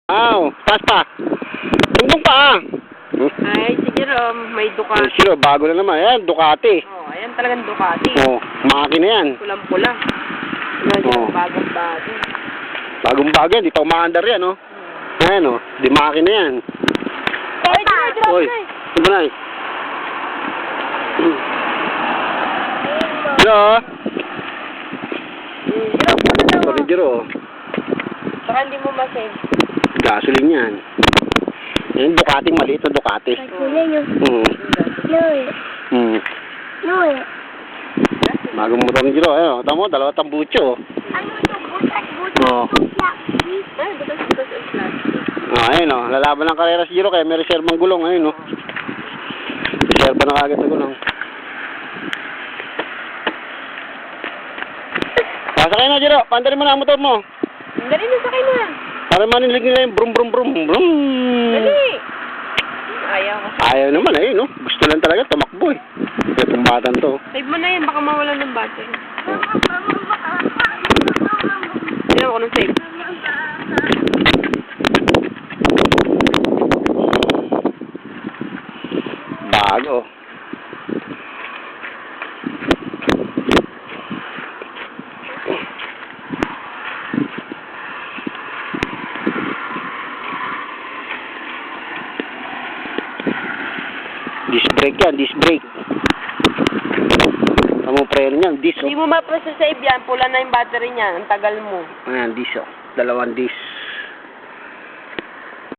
Wow, taas pa. Tungtong pa ah. Ay, sige may Ducati. Sure, bago na naman. Ayan, Ducati. Oh, ayan talagang Ducati. Oh, makina yan. Pulang-pula. Oh. Bagong-bago. Bagong-bago yan, di pa umaandar yan, oh. Ayan, oh, di makina yan. Ay, drop Oy, na diba na eh? Hello? Drop mo na daw. Sorry, Jiro. Saka hindi mo masave. Gasoline yan. Yan, Ducati, maliit na Ducati. Bagong motor ni Jiro, ayun. Tama mo, dalawa tambucho. Oh. Ay, butas-butas ang plastic. Oh, ayun, oh. Lalaban ng karera si Jiro, kaya may reservang gulong, ayun, oh. Reserva na kagad na gulong. Pasakay na, Jiro. Pandarin mo na ang motor mo. Dali na, sakay na. Para manilig nila yung brum brum brum brum. Dali. Ayaw ko. Ayaw naman, ayun, no? Gusto lang talaga, tumakbo, eh. Itong batang to. Save mo na yan, baka mawala ng battery. Tignan mo ko ng save. Bago. Disc brake yan, disc brake. Ang preno niyan, disc, Hindi oh. mo mapasa-save yan, pula na yung battery niya, ang tagal mo. Ayan, disc, oh. Dalawang disc.